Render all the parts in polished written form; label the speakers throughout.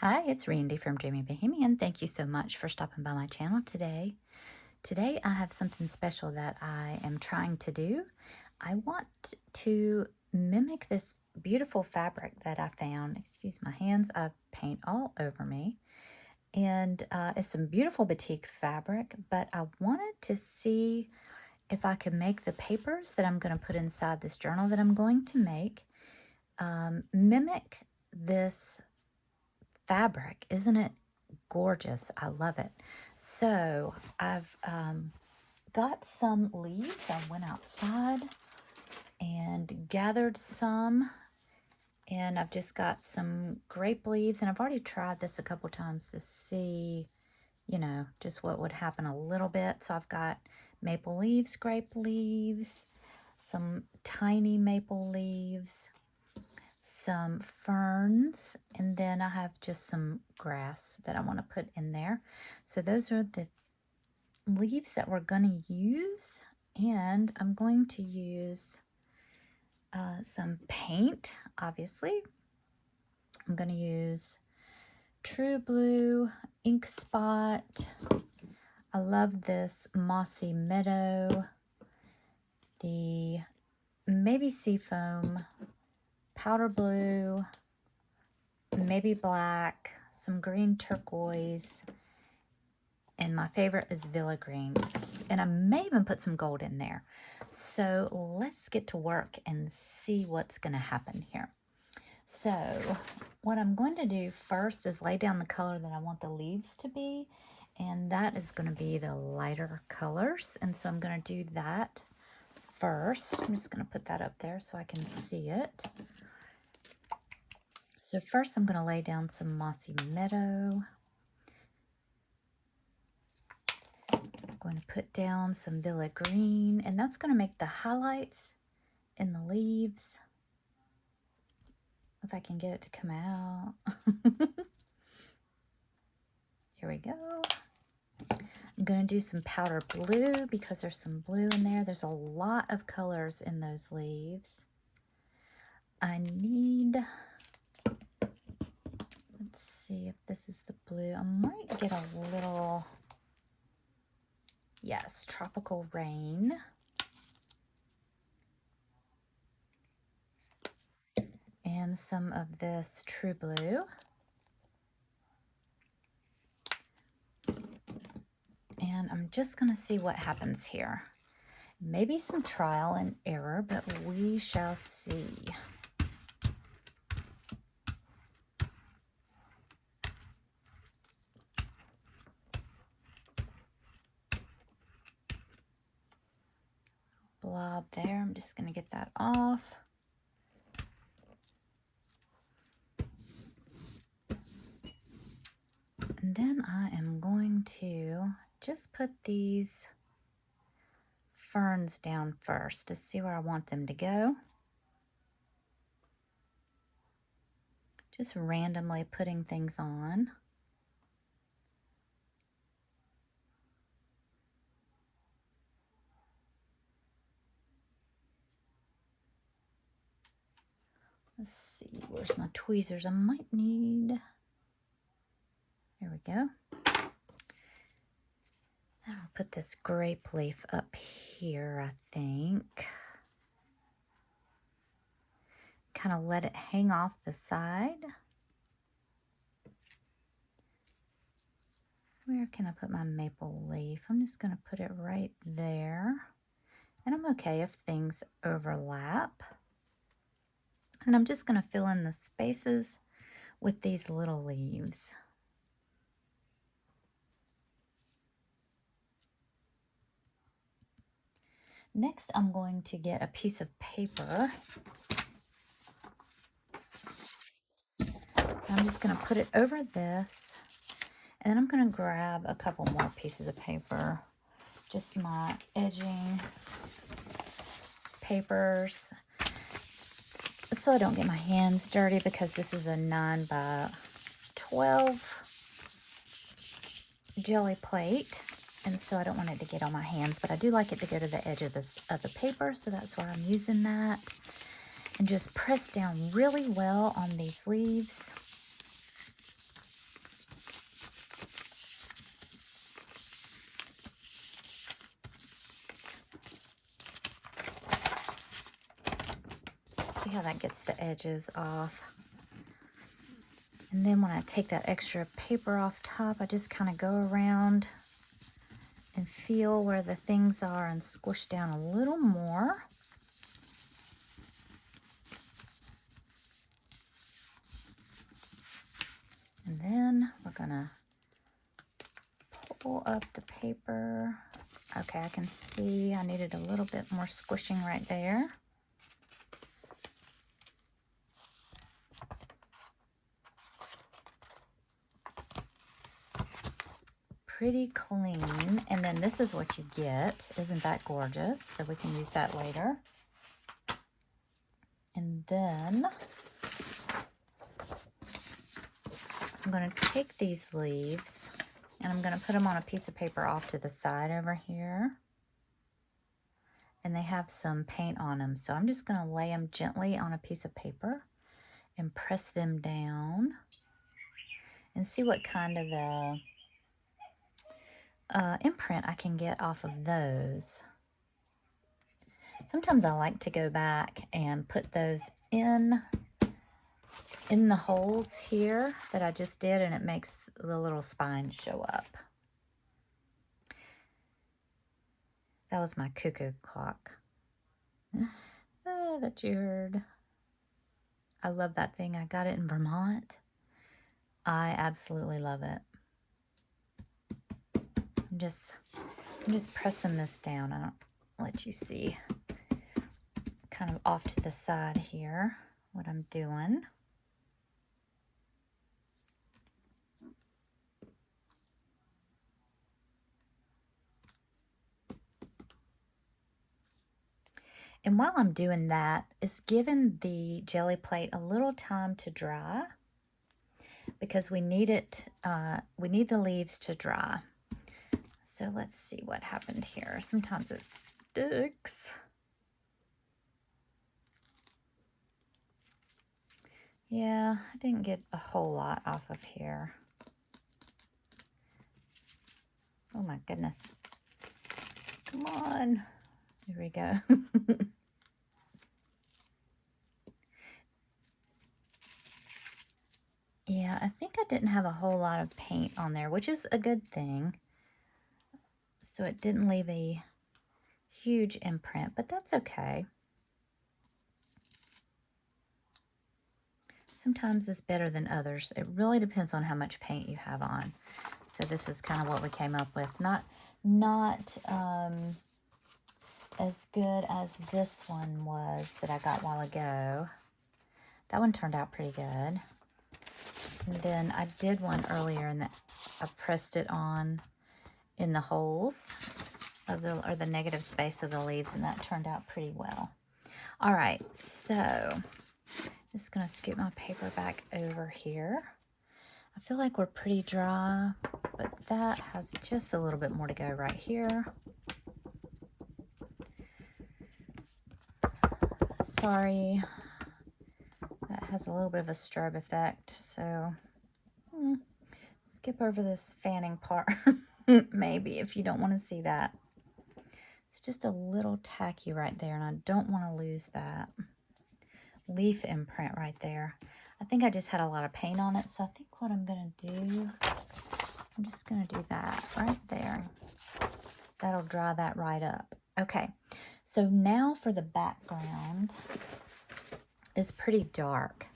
Speaker 1: Hi, it's Randy from Dreamy Bohemian. Thank you so much for stopping by my channel today. Today I have something special that I am trying to do. I want to mimic this beautiful fabric that I found. Excuse my hands, I have paint all over me. And it's some beautiful batik fabric, but I wanted to see if I could make the papers that I'm going to put inside this journal that I'm going to make mimic this fabric. Isn't it gorgeous? I love it. So I've got some leaves. I went outside and gathered some, and I've just got some grape leaves, and I've already tried this a couple times to see, just what would happen a little bit. So I've got maple leaves, grape leaves, some tiny maple leaves, some ferns, and then I have just some grass that I want to put in there. So those are the leaves that we're going to use, and I'm going to use some paint. Obviously, I'm going to use True Blue Ink Spot. I love this Mossy Meadow, the maybe Seafoam, Powder Blue, maybe black, some green turquoise, and my favorite is Villa Greens. And I may even put some gold in there. So let's get to work and see what's going to happen here. So what I'm going to do first is lay down the color that I want the leaves to be. And that is going to be the lighter colors. And so I'm going to do that first. I'm just going to put that up there so I can see it. So first I'm going to lay down some Mossy Meadow. I'm going to put down some Villa Green, and that's going to make the highlights in the leaves. If I can get it to come out. Here we go. I'm going to do some powder blue because there's some blue in there. There's a lot of colors in those leaves. I need, let's see if this is the blue. I might get a little, yes, Tropical Rain. And some of this True Blue. And I'm just going to see what happens here. Maybe some trial and error, but we shall see. Blob there. I'm just going to get that off. And then I am going to just put these ferns down first to see where I want them to go. Just randomly putting things on. Let's see, where's my tweezers? I might need, there we go. Then I'll put this grape leaf up here, I think. Kind of let it hang off the side. Where can I put my maple leaf? I'm just going to put it right there. And I'm okay if things overlap. And I'm just going to fill in the spaces with these little leaves. Next, I'm going to get a piece of paper. I'm just going to put it over this. And then I'm going to grab a couple more pieces of paper. Just my edging papers. So I don't get my hands dirty because this is a 9 by 12 jelly plate. And so I don't want it to get on my hands, but I do like it to go to the edge of the paper. So that's why I'm using that. And just press down really well on these leaves. See how that gets the edges off. And then when I take that extra paper off top, I just kind of go around and feel where the things are and squish down a little more. And then we're gonna pull up the paper. Okay, I can see I needed a little bit more squishing right there. Pretty clean. And then this is what you get. Isn't that gorgeous? So we can use that later. And then I'm going to take these leaves and I'm going to put them on a piece of paper off to the side over here. And they have some paint on them. So I'm just going to lay them gently on a piece of paper and press them down and see what kind of a imprint I can get off of those. Sometimes I like to go back and put those in the holes here that I just did, and it makes the little spine show up. That was my cuckoo clock that you heard. I love that thing. I got it in Vermont. I absolutely love it. I'm just pressing this down. I don't let you see kind of off to the side here what I'm doing. And while I'm doing that, it's giving the jelly plate a little time to dry because we need it. We need the leaves to dry. So let's see what happened here. Sometimes it sticks. Yeah, I didn't get a whole lot off of here. Oh my goodness. Come on. Here we go. Yeah, I think I didn't have a whole lot of paint on there, which is a good thing. So it didn't leave a huge imprint, but that's okay. Sometimes it's better than others. It really depends on how much paint you have on. So this is kind of what we came up with. Not as good as this one was that I got a while ago. That one turned out pretty good. And then I did one earlier and I pressed it on in the holes of the negative space of the leaves, and that turned out pretty well. All right, so just gonna scoot my paper back over here. I feel like we're pretty dry, but that has just a little bit more to go right here. Sorry, that has a little bit of a strobe effect, so skip over this fanning part, maybe, if you don't want to see that. It's just a little tacky right there, and I don't want to lose that leaf imprint right there. I think I just had a lot of paint on it, so I think what I'm going to do, I'm just going to do that right there. That'll dry that right up. Okay, so now for the background. It's pretty dark.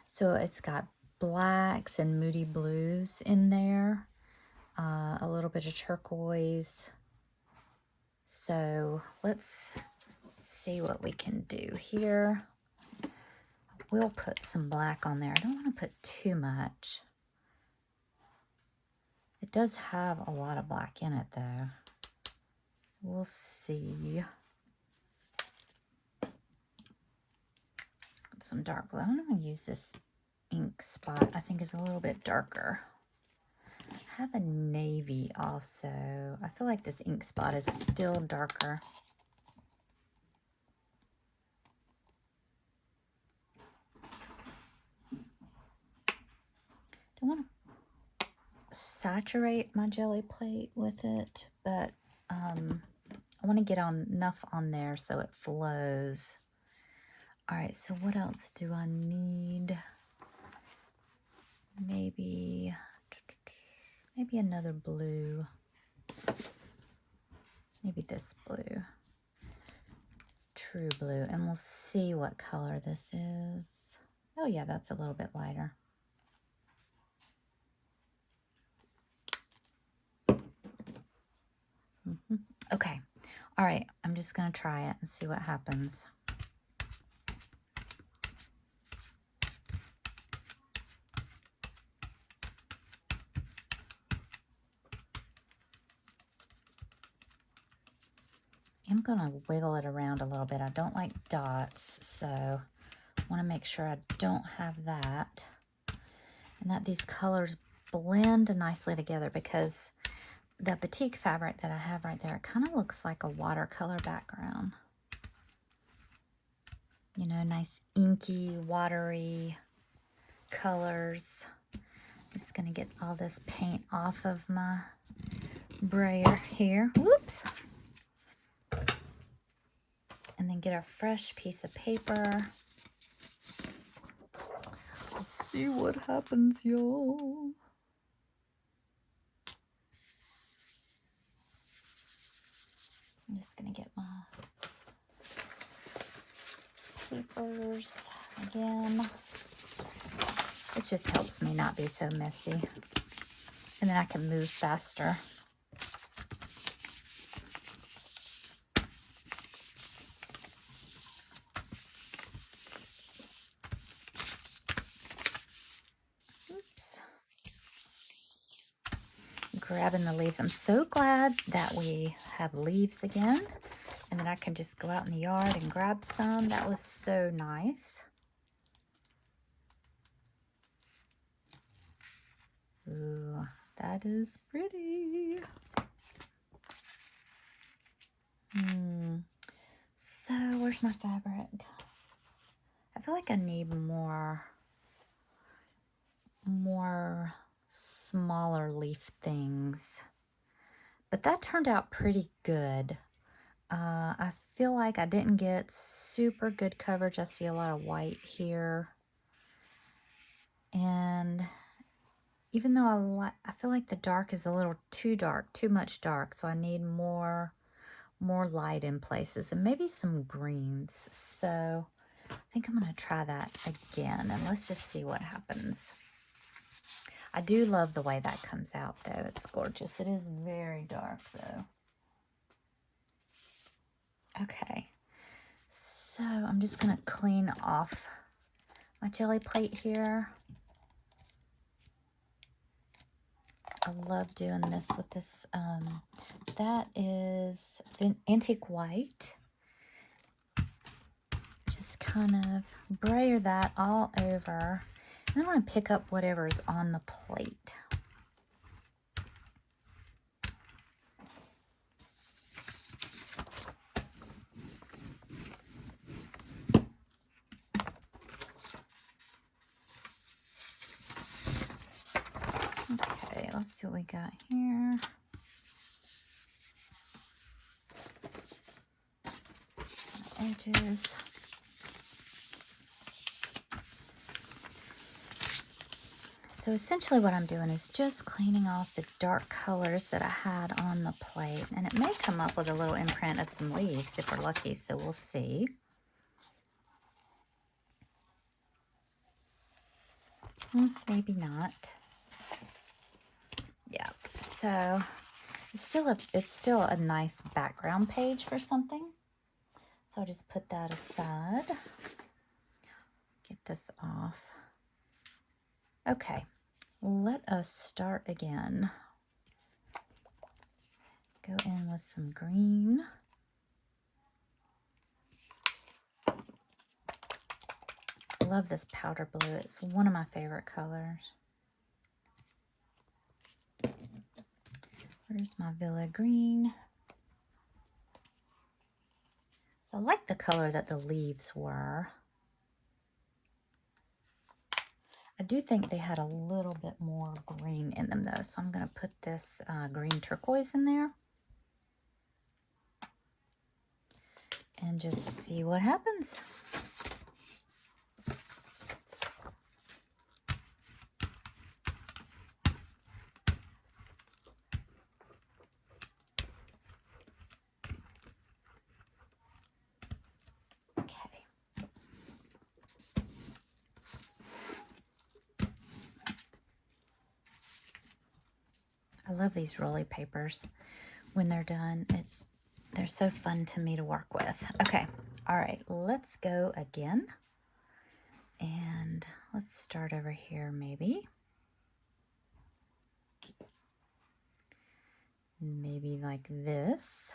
Speaker 1: So it's got blacks and moody blues in there, a little bit of turquoise. So let's see what we can do here. We'll put some black on there. I don't want to put too much. It does have a lot of black in it though. We'll see. Some dark blue. I'm going to use this ink spot. I think is a little bit darker. I have a navy also. I feel like this ink spot is still darker. Don't want to saturate my jelly plate with it, but I want to get enough on there so it flows. All right, so what else do I need? Maybe another blue. Maybe this blue. True blue. And we'll see what color this is. Oh yeah, that's a little bit lighter. Okay. All right, I'm just going to try it and see what happens. I'm going to wiggle it around a little bit. I don't like dots, so I want to make sure I don't have that. And that these colors blend nicely together, because the batik fabric that I have right there, it kind of looks like a watercolor background. You know, nice inky, watery colors. Just going to get all this paint off of my brayer here. Whoops. And then get a fresh piece of paper. Let's see what happens, y'all. I'm just going to get my papers again. This just helps me not be so messy. And then I can move faster. Oops. Grabbing the leaves. I'm so glad that we have leaves again. And then I can just go out in the yard and grab some. That was so nice. Ooh, that is pretty. So, where's my fabric? I feel like I need more smaller leaf things. But that turned out pretty good. I feel like I didn't get super good coverage. I see a lot of white here. And even though I feel like the dark is a little too dark, too much dark, so I need more light in places, and maybe some greens. So I think I'm going to try that again, and let's just see what happens. I do love the way that comes out, though. It's gorgeous. It is very dark, though. Okay, so I'm just going to clean off my jelly plate here. I love doing this with this. That is antique white. Just kind of brayer that all over. And then I want to pick up whatever's on the plate. Okay, let's see what we got here. Edges. So essentially what I'm doing is just cleaning off the dark colors that I had on the plate. And it may come up with a little imprint of some leaves if we're lucky, so we'll see. Maybe not. Yeah, so it's still a nice background page for something. So I'll just put that aside. Get this off. Okay, let us start again. Go in with some green. I love this powder blue. It's one of my favorite colors. Where's my Villa green? So I like the color that the leaves were. I do think they had a little bit more green in them though, so I'm going to put this green turquoise in there. And just see what happens. I love these rolly papers when they're done. They're so fun to me to work with. Okay, all right, let's go again. And let's start over here maybe. Maybe like this.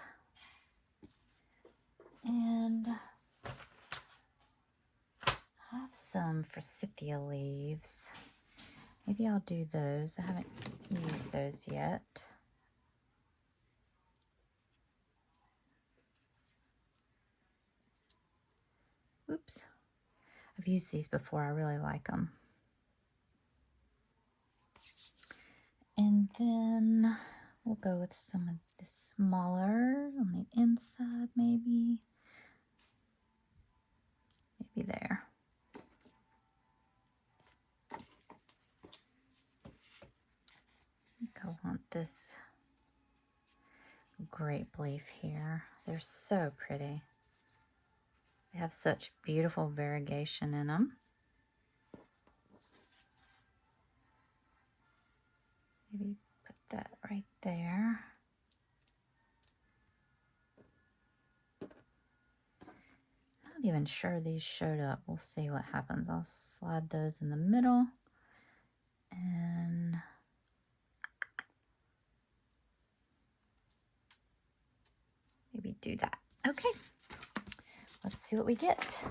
Speaker 1: And I have some forsythia leaves. Maybe I'll do those. I haven't used those yet. Oops. I've used these before. I really like them. And then we'll go with some of the smaller on the inside, maybe. Maybe there. I think I want this grape leaf here. They're so pretty. They have such beautiful variegation in them. Maybe put that right there. Not even sure these showed up. We'll see what happens. I'll slide those in the middle and maybe do that. Okay, let's see what we get.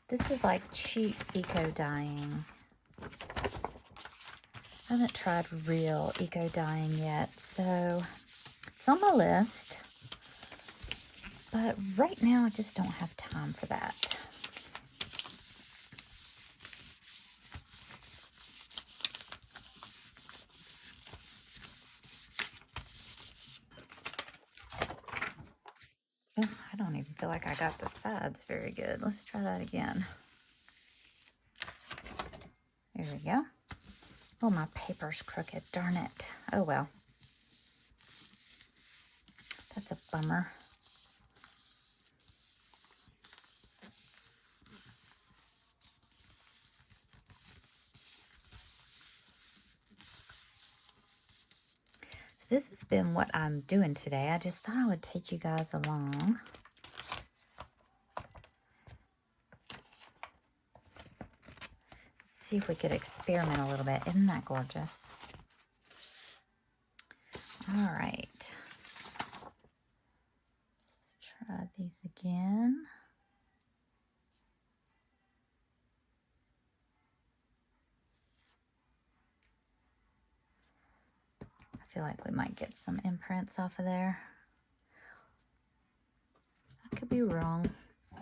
Speaker 1: This is like cheap eco dyeing. I haven't tried real eco dyeing yet, so it's on my list. But right now I just don't have time for that. Oh, I don't even feel like I got the sides very good. Let's try that again. There we go. Oh, my paper's crooked. Darn it. Oh, well. That's a bummer. So this has been what I'm doing today. I just thought I would take you guys along. See if we could experiment a little bit. Isn't that gorgeous? All right. Let's try these again. I feel like we might get some imprints off of there. I could be wrong. I'm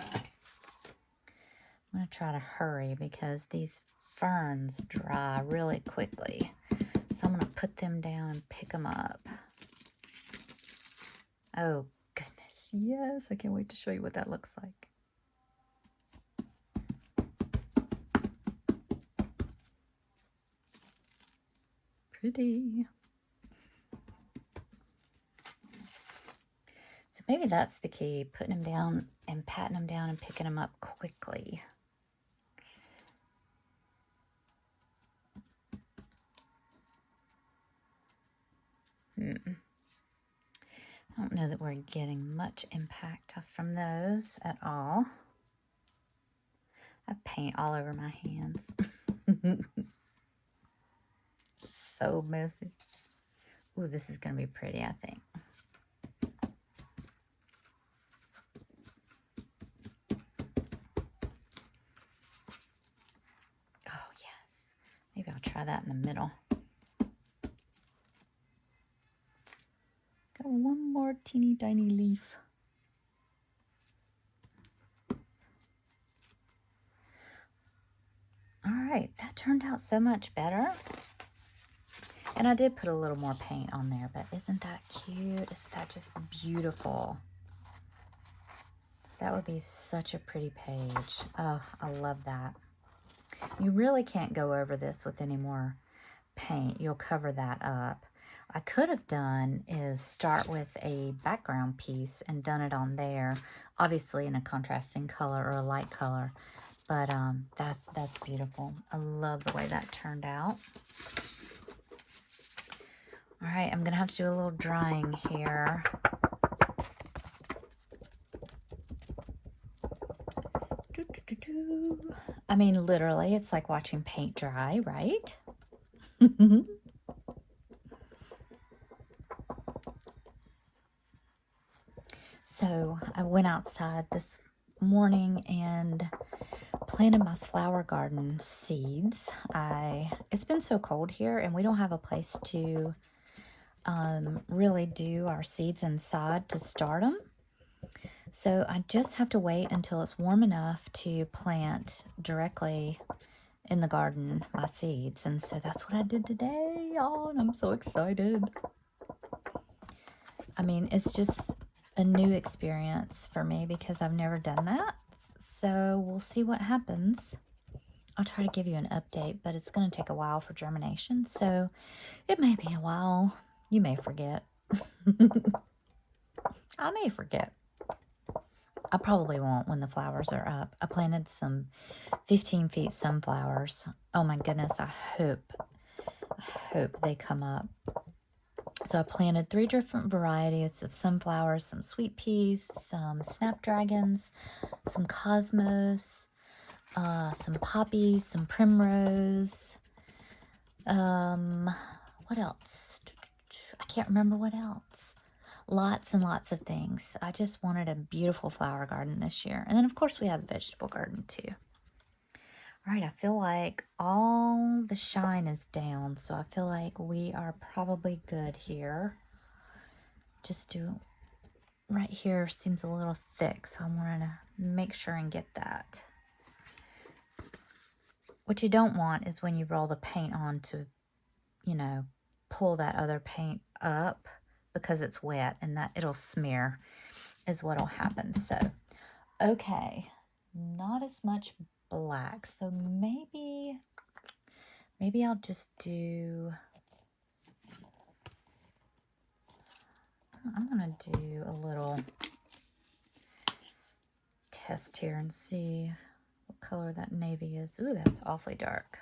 Speaker 1: going to try to hurry because these ferns dry really quickly. So I'm going to put them down and pick them up. Oh, goodness. Yes, I can't wait to show you what that looks like. Pretty. So maybe that's the key, putting them down and patting them down and picking them up quickly. I don't know that we're getting much impact from those at all. I have paint all over my hands. So messy. Ooh, this is going to be pretty, I think. Oh, yes. Maybe I'll try that in the middle. Got one more teeny tiny leaf. All right, that turned out so much better. And I did put a little more paint on there, but isn't that cute? Isn't that just beautiful? That would be such a pretty page. Oh, I love that. You really can't go over this with any more paint. You'll cover that up. I could have done is start with a background piece and done it on there, obviously in a contrasting color or a light color, but that's beautiful. I love the way that turned out. All right, I'm gonna have to do a little drying here. I mean, literally, it's like watching paint dry, right? So I went outside this morning and planted my flower garden seeds. It's been so cold here, and we don't have a place to really do our seeds inside to start them. So I just have to wait until it's warm enough to plant directly in the garden my seeds. And so that's what I did today, y'all, and I'm so excited. I mean, it's just a new experience for me because I've never done that. So we'll see what happens. I'll try to give you an update, but it's going to take a while for germination. So it may be a while. You may forget. I may forget. I probably won't when the flowers are up. I planted some 15 feet sunflowers. Oh my goodness, I hope they come up. So I planted 3 different varieties of sunflowers, some sweet peas, some snapdragons, some cosmos, some poppies, some primrose. What else? I can't remember what else. Lots and lots of things. I just wanted a beautiful flower garden this year. And then, of course, we have the vegetable garden, too. All right, I feel like all the shine is down, so I feel like we are probably good here. Just do right here seems a little thick, so I wanted to make sure and get that. What you don't want is when you roll the paint on to, you know, pull that other paint up because it's wet, and that it'll smear is what'll happen. So, okay, not as much black, so maybe I'll just do, I'm gonna do a little test here and see what color that navy is. Ooh, that's awfully dark.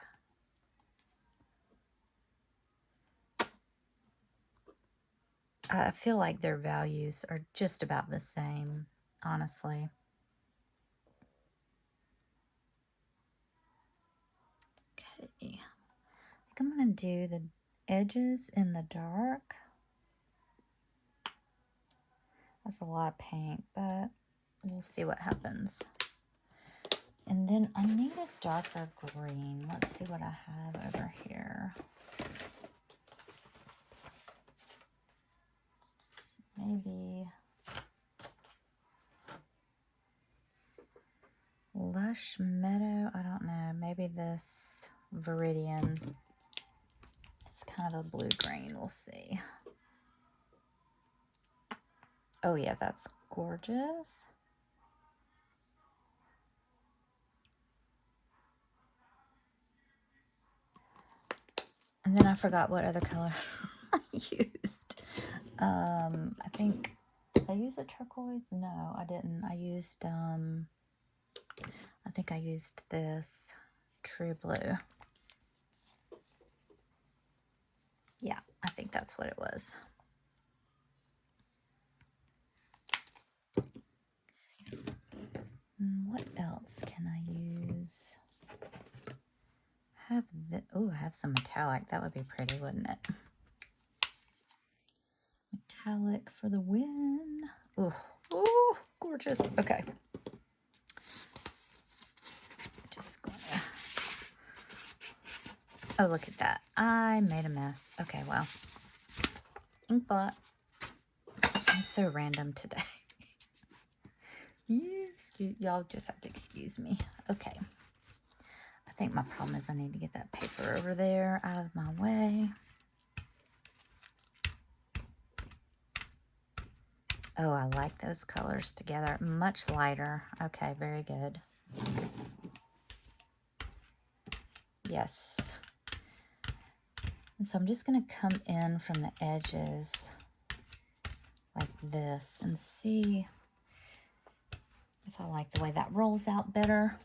Speaker 1: I feel like their values are just about the same, honestly. Okay, I think I'm gonna do the edges in the dark. That's a lot of paint, but we'll see what happens. And then I need a darker green. Let's see what I have over here. Maybe Lush Meadow. I don't know. Maybe this Viridian. It's kind of a blue-green. We'll see. Oh, yeah, that's gorgeous. And then I forgot what other color I used. I think I used a turquoise. No, I didn't. I used, I think I used this True Blue. Yeah, I think that's what it was. What else can I use? Have the, oh, I have some metallic. That would be pretty, wouldn't it? Metallic for the win. Oh, oh, gorgeous. Okay. Just gonna. Oh, look at that. I made a mess. Okay, well. Ink blot. I'm so random today. Y'all just have to excuse me. Okay. I think my problem is I need to get that paper over there out of my way. Oh, I like those colors together. Much lighter. Okay, very good. Yes. And so I'm just going to come in from the edges like this and see if I like the way that rolls out better.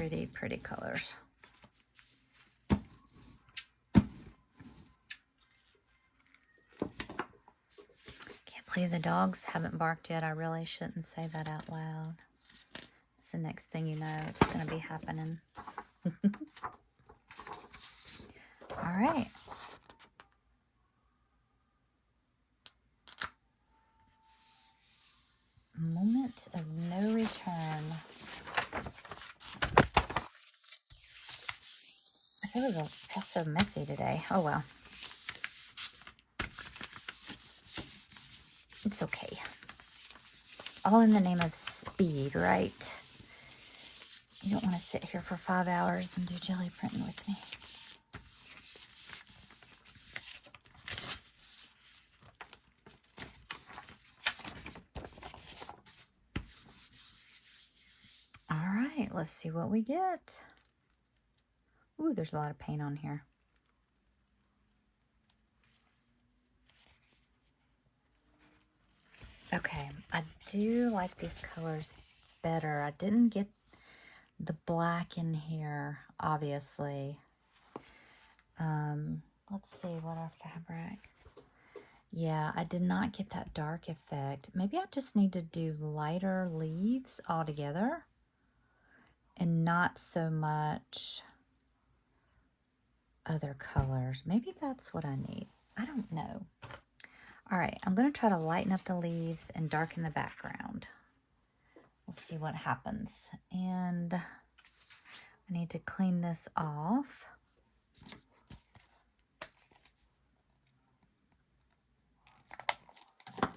Speaker 1: pretty, pretty colors. Can't believe the dogs haven't barked yet. I really shouldn't say that out loud. It's the next thing you know, it's going to be happening. All right. Moment of no return. I feel so messy today. Oh well. It's okay. All in the name of speed, right? You don't want to sit here for 5 hours and do jelly printing with me. All right, let's see what we get. Ooh, there's a lot of paint on here. Okay, I do like these colors better. I didn't get the black in here, obviously. Let's see, what our fabric. Yeah, I did not get that dark effect. Maybe I just need to do lighter leaves altogether and not so much other colors. Maybe that's what I need. I don't know. All right, I'm going to try to lighten up the leaves and darken the background. We'll see what happens. And I need to clean this off. Kind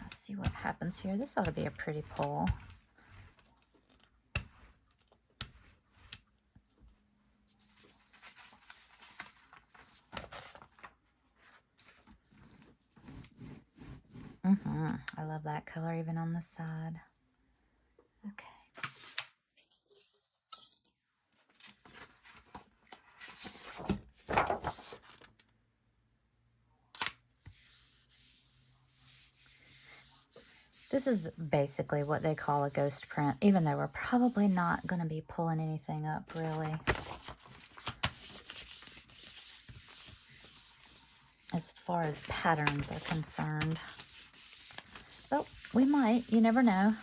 Speaker 1: of see what happens here. This ought to be a pretty pole. I love that color even on the side. Okay. This is basically what they call a ghost print, even though we're probably not going to be pulling anything up, really. As far as patterns are concerned. But we might, you never know.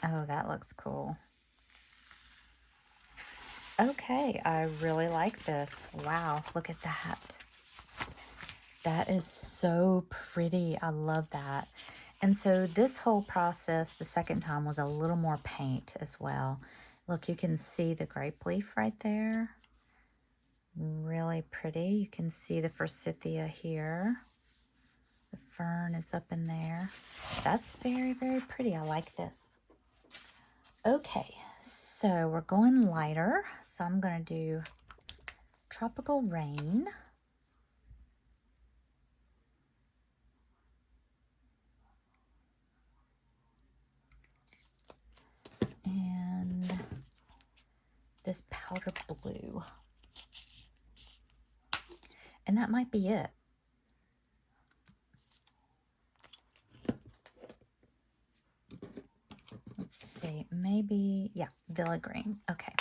Speaker 1: Oh, that looks cool. Okay, I really like this. Wow, look at that. That is so pretty. I love that. And so this whole process, the second time, was a little more paint as well. Look, you can see the grape leaf right there. Really pretty. You can see the forsythia here. The fern is up in there. That's very, very pretty. I like this. Okay, so we're going lighter. So I'm going to do Tropical Rain. And this powder blue. And that might be it. Let's see, maybe, yeah, Villa Green. Okay.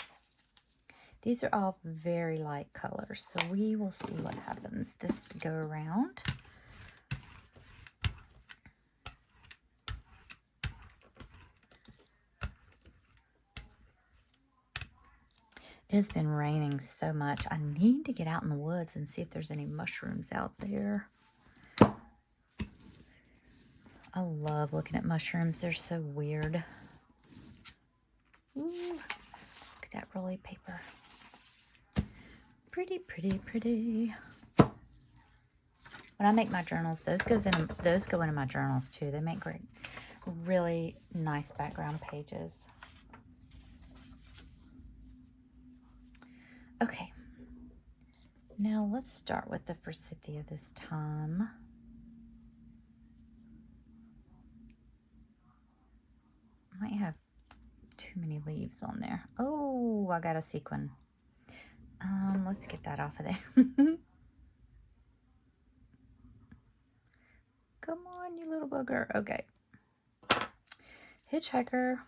Speaker 1: These are all very light colors, so we will see what happens this go around. It has been raining so much. I need to get out in the woods and see if there's any mushrooms out there. I love looking at mushrooms. They're so weird. Ooh, look at that rolly paper. Pretty, pretty, pretty. When I make my journals, those go into my journals too. They make great, really nice background pages. Okay, now let's start with the forsythia this time. Might have too many leaves on there. Oh, I got a sequin. Let's get that off of there. Come on, you little bugger. Okay. Hitchhiker.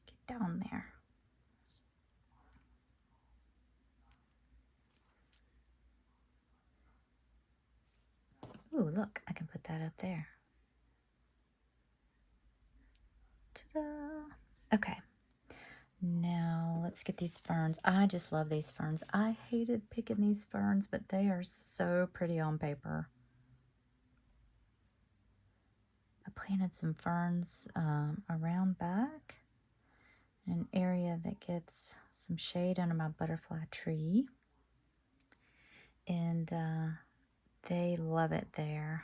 Speaker 1: Get down there. Ooh, look, I can put that up there. Ta-da! Okay. Now, let's get these ferns. I just love these ferns. I hated picking these ferns, but they are so pretty on paper. I planted some ferns around back in an area that gets some shade under my butterfly tree. And they love it there.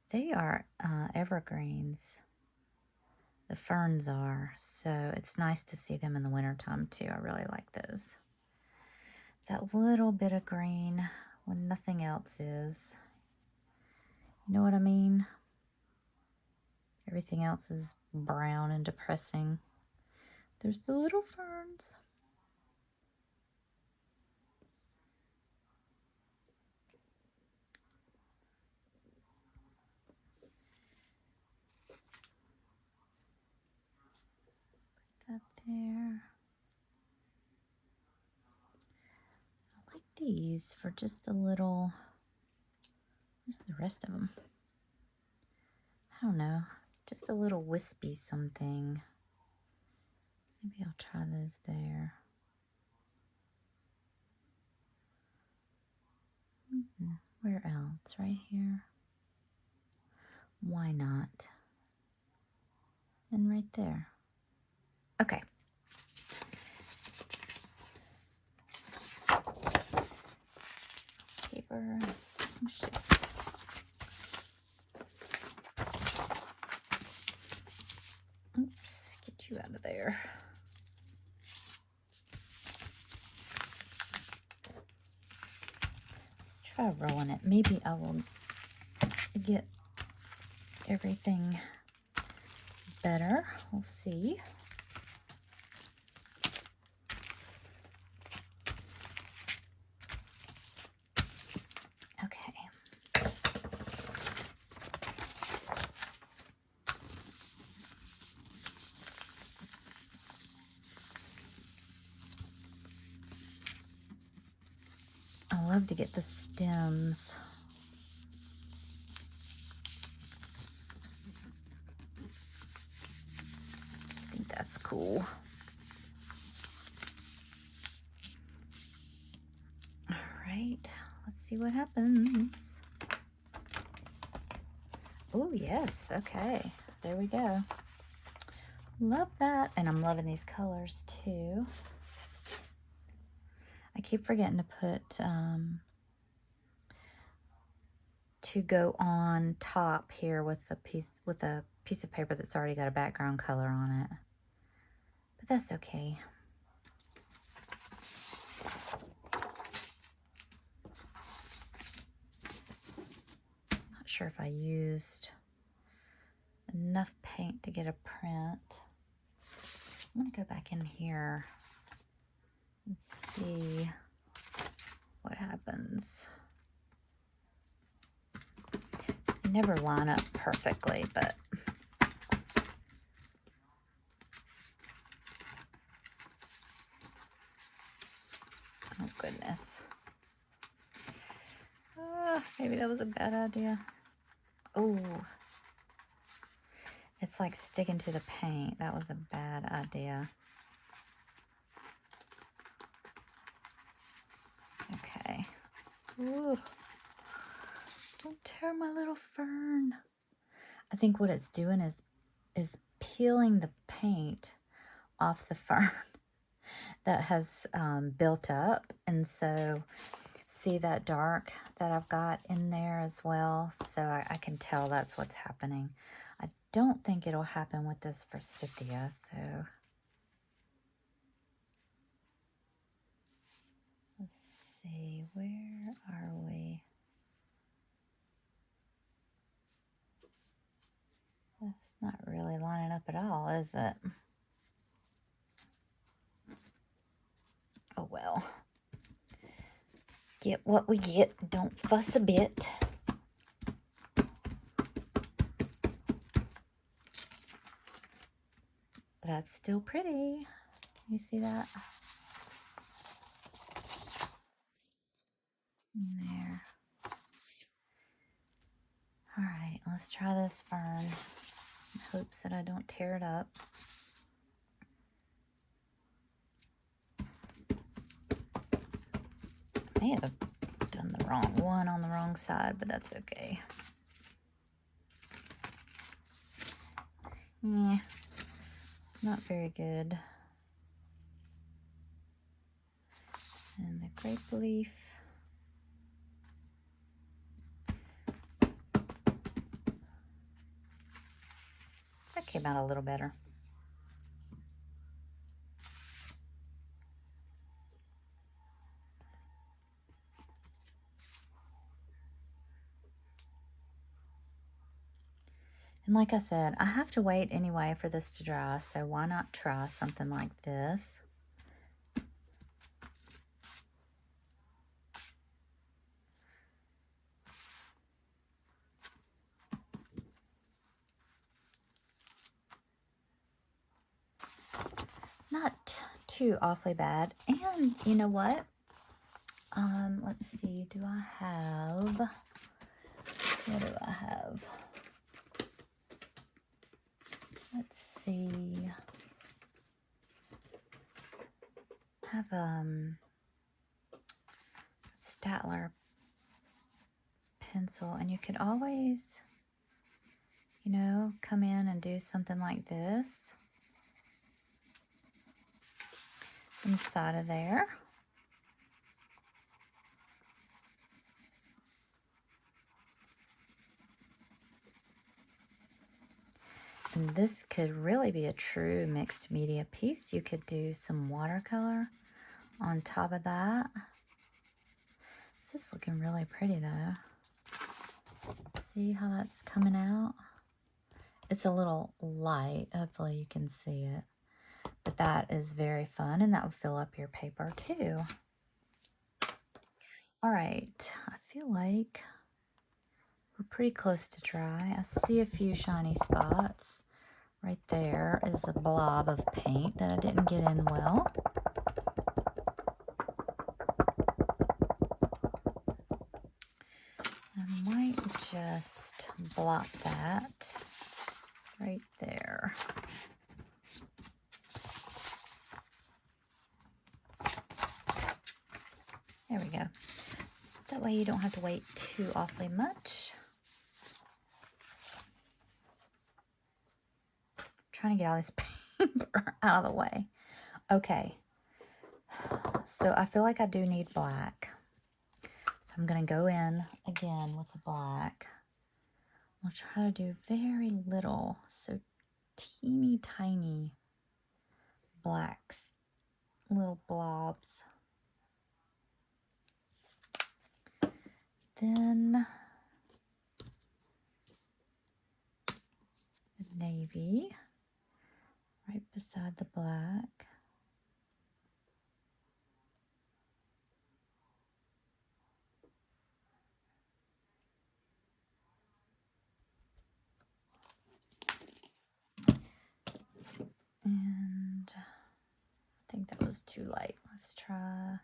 Speaker 1: They are evergreens. The ferns are, so it's nice to see them in the wintertime too. I really like those. That little bit of green when nothing else is. You know what I mean? Everything else is brown and depressing. There's the little ferns. Put that there. I like these for just a little. Where's the rest of them? I don't know. Just a little wispy something. Maybe I'll try those there. Where else? Right here. Why not? And right there. Okay. Paper, smush it. Oops, get you out of there. Let's try rolling it. Maybe I will get everything better. We'll see. Okay. I love to get the stems. I think that's cool. All right, let's see what happens. Oh, yes, okay, there we go. Love that, and I'm loving these colors too. I keep forgetting to put to go on top here with a piece of paper that's already got a background color on it, but that's okay. Not sure if I used enough paint to get a print. I'm gonna go back in here and see what happens. They never line up perfectly, but oh goodness. Maybe that was a bad idea. Oh, it's like sticking to the paint. That was a bad idea. Okay. Ooh. Don't tear my little fern. I think what it's doing is peeling the paint off the fern that has built up. And so see that dark that I've got in there as well? So I can tell that's what's happening. I don't think it'll happen with this forsythia, so let's see, where are we? Not really lining up at all, is it? Oh well. Get what we get. Don't fuss a bit. That's still pretty. Can you see that? In there. All right, let's try this fern. In hopes that I don't tear it up. I may have done the wrong one on the wrong side, but that's okay. Yeah, not very good. And the grape leaf. That came out a little better. And like I said, I have to wait anyway for this to dry, so why not try something like this? Not too awfully bad. And you know what? Let's see, what do I have? Let's see. I have Statler pencil, and you could always, you know, come in and do something like this inside of there. And this could really be a true mixed media piece. You could do some watercolor on top of that. This is looking really pretty though. See how that's coming out? It's a little light. Hopefully you can see it. But that is very fun, and that will fill up your paper too. All right, I feel like we're pretty close to dry. I see a few shiny spots. Right there is a blob of paint that I didn't get in well. I might just blot that right there. There we go. That way you don't have to wait too awfully much. I'm trying to get all this paper out of the way. Okay. So I feel like I do need black. So I'm going to go in again with the black. I'll try to do very little, so teeny tiny blacks, little blobs. Then the navy right beside the black. And I think that was too light. Let's try.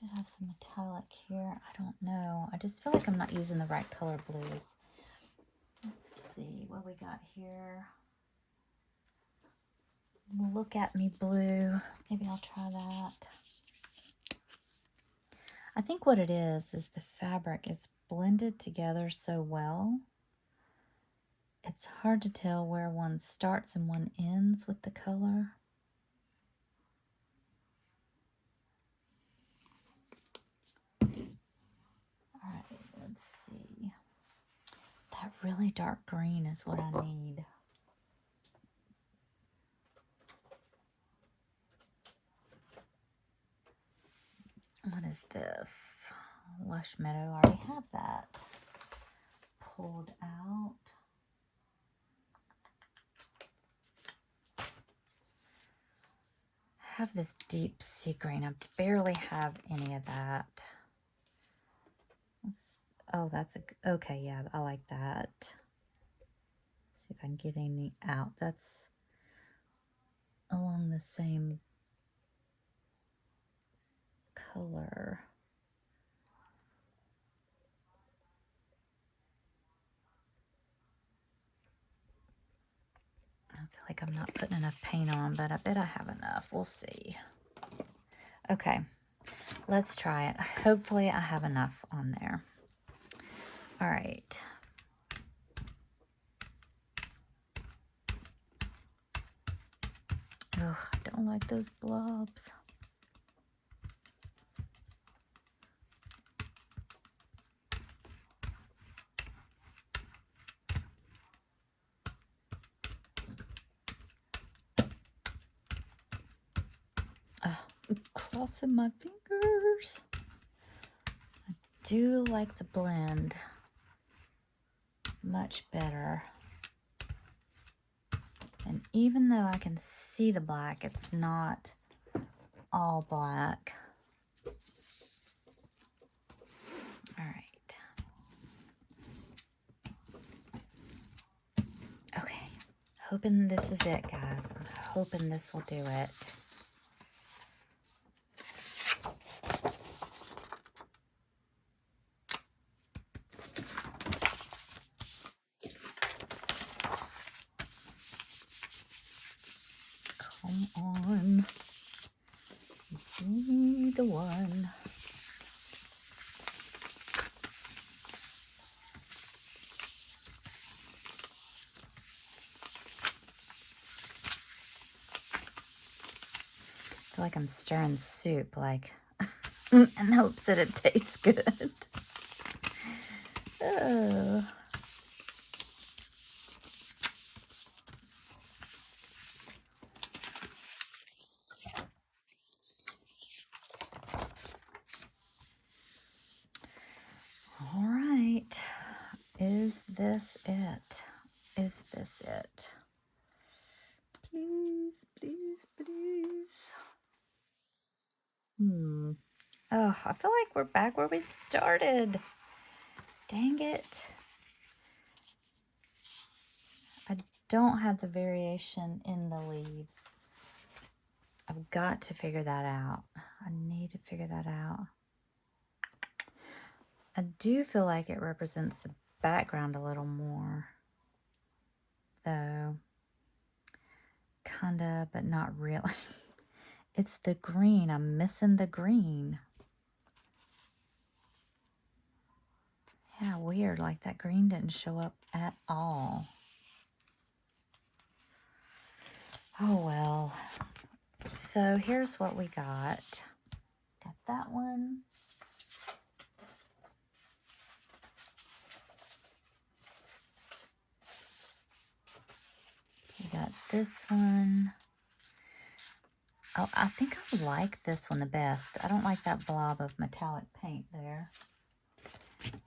Speaker 1: We did have some metallic here. I don't know. I just feel like I'm not using the right color blues. Let's see what we got here. Look at me blue. Maybe I'll try that. I think what it is the fabric is blended together so well. It's hard to tell where one starts and one ends with the color. All right, let's see. That really dark green is what I need. What is this? Lush Meadow. I already have that pulled out. have this deep sea green. I barely have any of that. Oh, that's okay, yeah, I like that. See if I can get any out. That's along the same color. I feel like I'm not putting enough paint on, but I bet I have enough. We'll see. Okay, let's try it. Hopefully I have enough on there. All right. Oh, I don't like those blobs. Oh, I'm crossing my fingers. I do like the blend much better. And even though I can see the black, it's not all black. All right. Okay. Hoping this is it, guys. I'm hoping this will do it. Come on. Be the one. I feel like I'm stirring soup, like, in hopes that it tastes good. Oh. All right. Is this it? Is this it? Please, please, please. Oh, I feel like we're back where we started. Dang it. I don't have the variation in the leaves. I've got to figure that out. I need to figure that out. I do feel like it represents the background a little more, though. Kinda, but not really. It's the green. I'm missing the green. Yeah, weird. Like that green didn't show up at all. Oh, well. So here's what we got. Got that one. We got this one. Oh, I think I like this one the best. I don't like that blob of metallic paint there.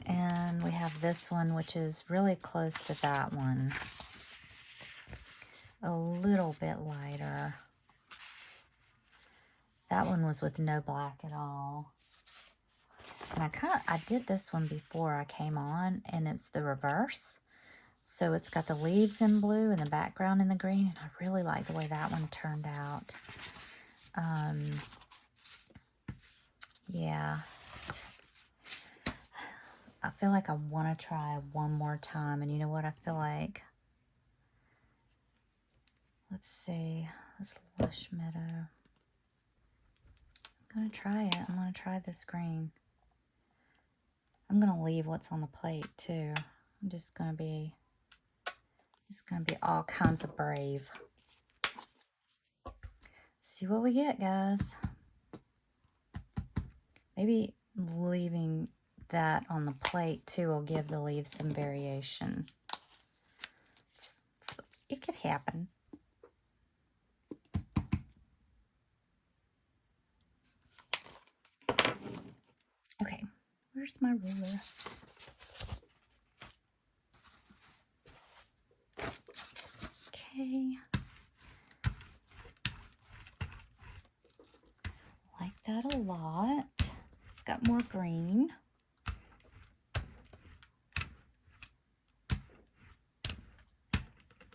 Speaker 1: And we have this one, which is really close to that one. A little bit lighter. That one was with no black at all. And I did this one before I came on, and it's the reverse. So it's got the leaves in blue and the background in the green, and I really like the way that one turned out. Yeah. I feel like I want to try one more time, and you know what I feel like? Let's see, this lush meadow. I'm going to try it. I'm going to try this green. I'm going to leave what's on the plate, too. I'm just going to be all kinds of brave. See what we get, guys. Maybe leaving that on the plate, too, will give the leaves some variation. It could happen. Okay, where's my ruler? Okay. that a lot. It's got more green.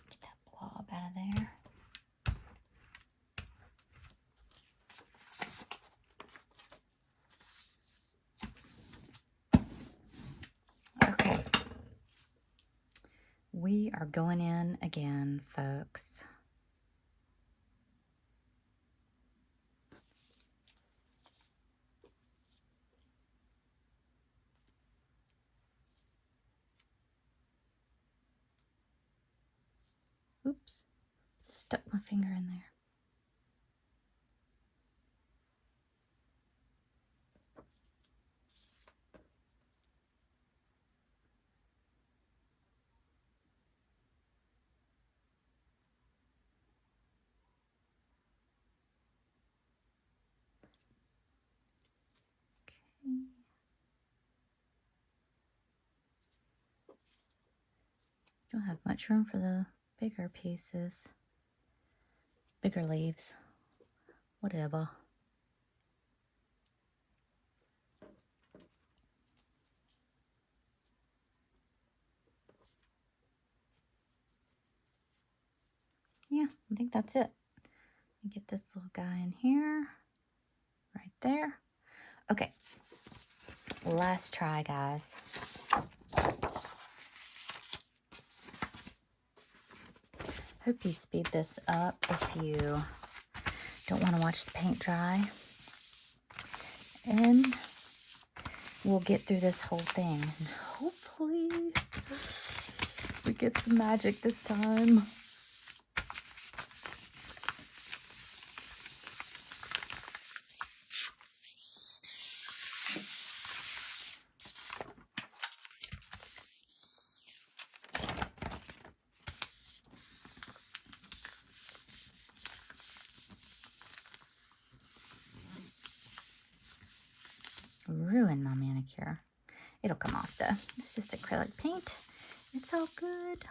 Speaker 1: Get that blob out of there. Okay. We are going in again, folks. Oops, stuck my finger in there. Okay. Don't have much room for the bigger pieces, bigger leaves, whatever. Yeah, I think that's it. Let me get this little guy in here, right there. Okay, last try, guys. Hope you speed this up if you don't want to watch the paint dry. And we'll get through this whole thing. And hopefully we get some magic this time. Ruin my manicure. It'll come off though. It's just acrylic paint. It's all good.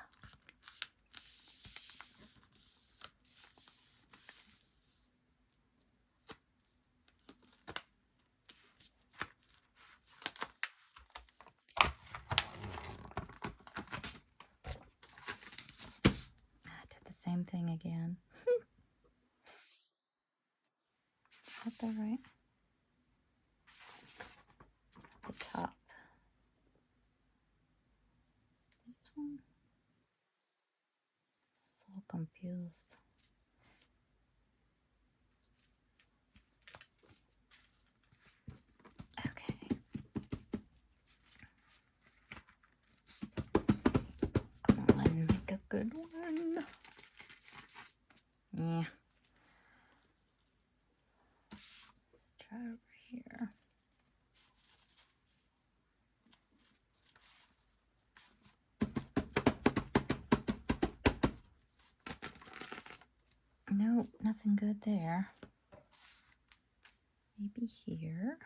Speaker 1: I did the same thing again. Is that the right? The top. This one? So confused. Okay. Come on, make a good one. Yeah. Let's try over here. Nope, nothing good there. Maybe here.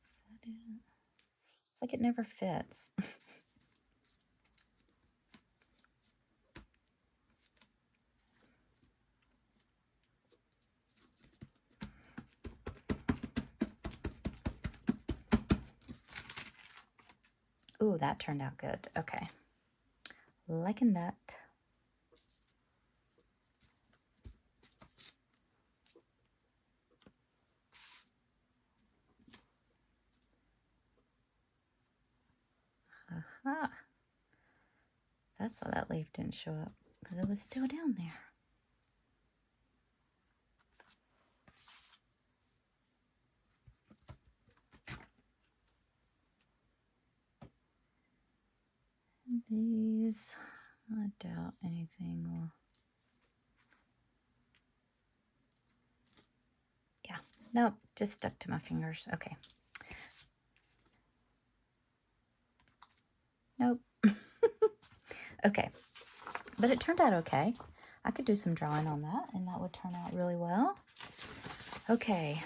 Speaker 1: Is that it? It's like it never fits. Ooh, that turned out good. Okay. Liking that. Aha. That's why that leaf didn't show up, because it was still down there. And these, I doubt anything will. Yeah, nope, just stuck to my fingers. Okay. Nope. Okay, but it turned out okay. I could do some drawing on that, and that would turn out really well. Okay.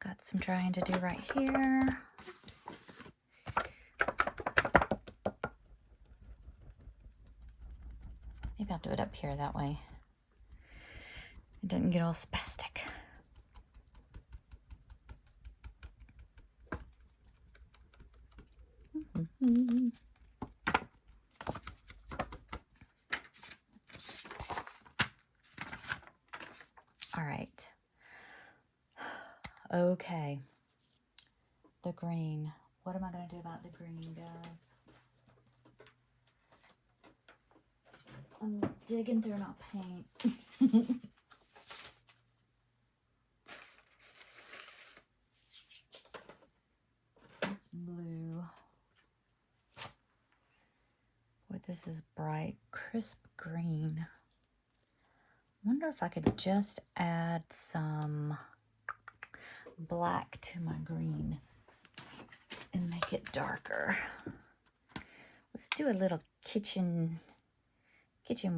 Speaker 1: Got some drawing to do right here. Oops. Maybe I'll I'll do it up here that way. It doesn't get all spastic. All right. Okay. The green. What am I going to do about the green, guys? I'm digging through my paint. It's blue. Boy, this is bright, crisp green. Wonder if I could just add some black to my green and make it darker. Let's do a little kitchen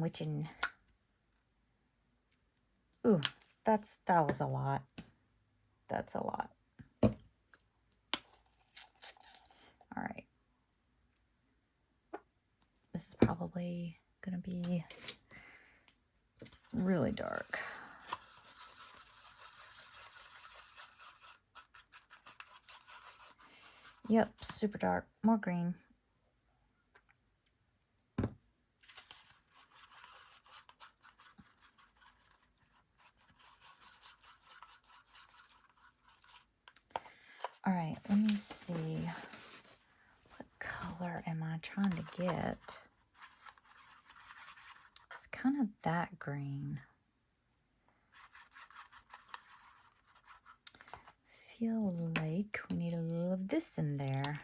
Speaker 1: witching. Ooh, that was a lot. That's a lot. All right. This is probably gonna be really dark. Yep, super dark. More green. All right, let me see. What color am I trying to get? It's kind of that green. Feel like we need a little of this in there.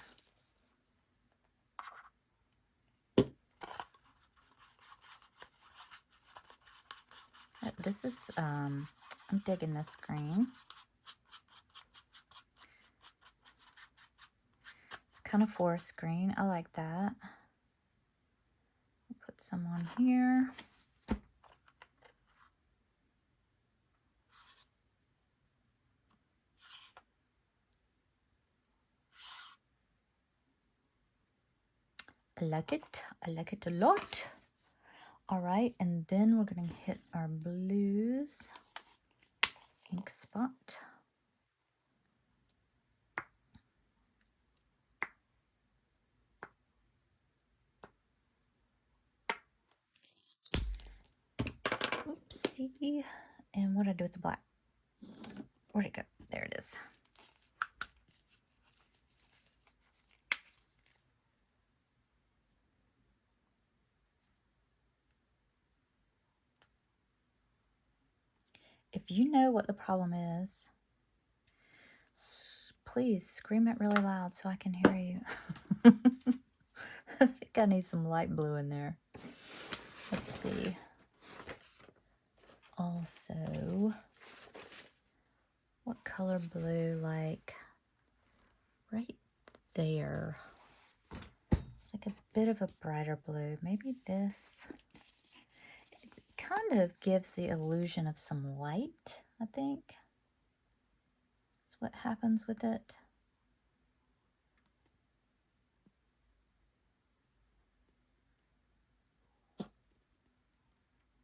Speaker 1: This is, I'm digging this green. Kind of forest green. I like that. I'll put some on here. I like it. I like it a lot. All right, and then we're going to hit our blues. Ink spot. Oopsie. And what did I do with the black? Where'd it go? There it is. If you know what the problem is, please scream it really loud so I can hear you. I think I need some light blue in there. Let's see. Also, what color blue, like right there? It's like a bit of a brighter blue. Maybe this. It kind of gives the illusion of some light, I think. That's what happens with it.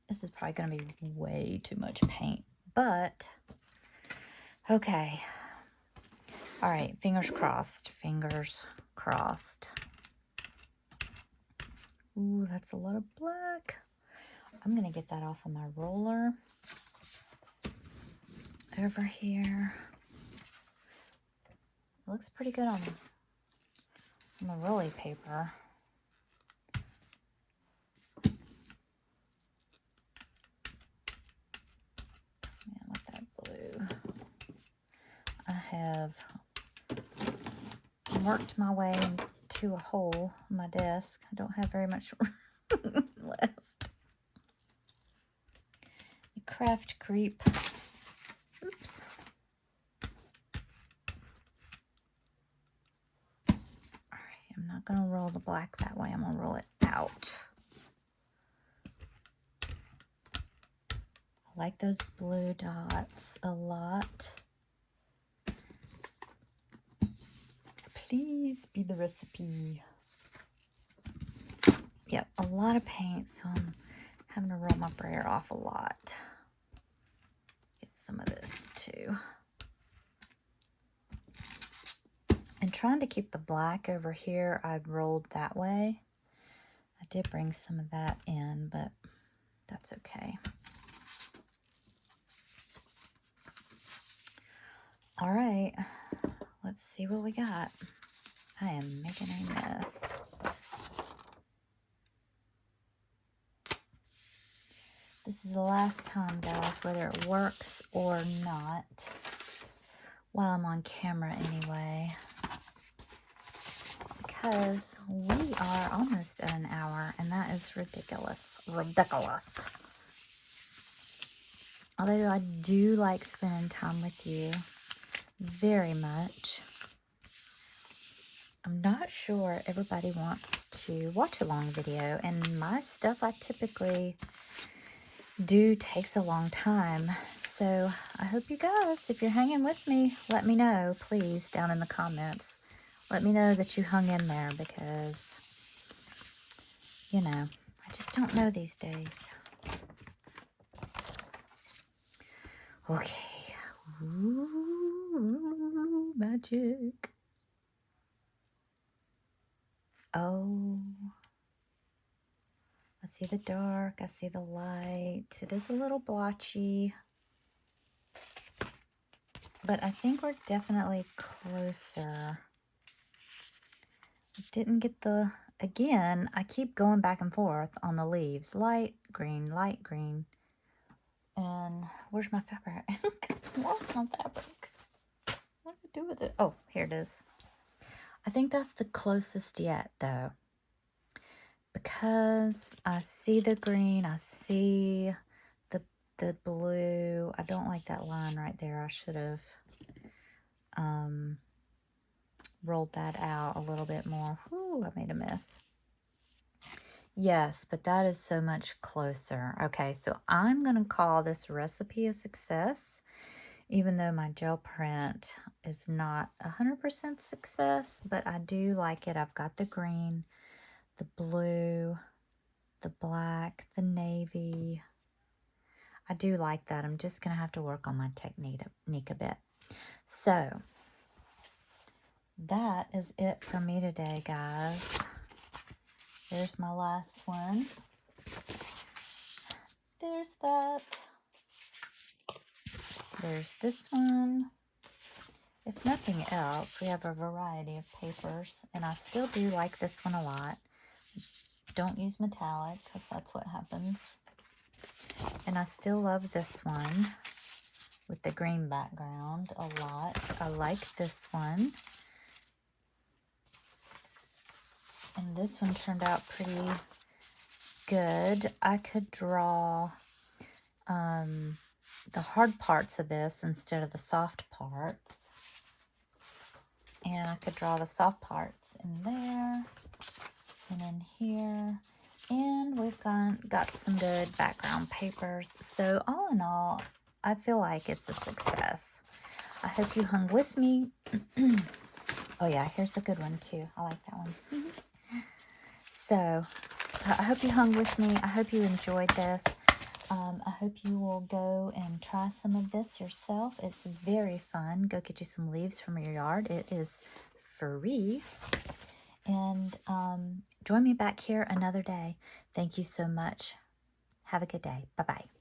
Speaker 1: This is probably going to be way too much paint, but okay. All right, fingers crossed, fingers crossed. Ooh, that's a lot of black. I'm going to get that off of my roller. Over here. It looks pretty good on the rolly paper. Man, with that blue. I have worked my way into a hole on my desk. I don't have very much left. Craft creep. Oops. Alright, I'm not going to roll the black that way. I'm going to roll it out. I like those blue dots a lot. Please be the recipe. Yep, a lot of paint, so I'm Having to roll my brayer off a lot. Get some of this too. And trying to keep the black over here, I rolled that way. I did bring some of that in, but that's okay. All right, let's see what we got. I am making a mess. This is the last time, guys, whether it works or not, while I'm on camera anyway, because we are almost at an hour, and that is ridiculous. Ridiculous. Although I do like spending time with you very much. I'm not sure everybody wants to watch a long video, and my stuff I typically do takes a long time. So I hope you guys, if you're hanging with me, let me know, please, down in the comments. Let me know that you hung in there because, you know, I just don't know these days. Okay. Ooh, magic. Oh. I see the dark. I see the light. It is a little blotchy. But I think we're definitely closer. I didn't get the... Again, I keep going back and forth on the leaves. Light green, light green. And where's my fabric? Where's my fabric? What do I do with it? Oh, here it is. I think that's the closest yet, though. Because I see the green, I see the blue. I don't like that line right there. I should have rolled that out a little bit more. Whew, I made a mess. Yes, but that is so much closer. Okay, so I'm going to call this recipe a success, even though my gel print is not 100% success, but I do like it. I've got the green, the blue, the black, the navy. I do like that. I'm just going to have to work on my technique a bit. So, that is it for me today, guys. There's my last one. There's that. There's this one. If nothing else, we have a variety of papers, and I still do like this one a lot. Don't use metallic, because that's what happens. And I still love this one with the green background a lot. I like this one. And this one turned out pretty good. I could draw the hard parts of this instead of the soft parts. And I could draw the soft parts in there and in here. And we've got some good background papers. So all in all, I feel like it's a success. I hope you hung with me. Oh yeah, here's a good one too. I like that one. So I hope you hung with me. I hope you enjoyed this. I hope you will go and try some of this yourself. It's very fun. Go get you some leaves from your yard. It is free. And join me back here another day. Thank you so much. Have a good day. Bye-bye.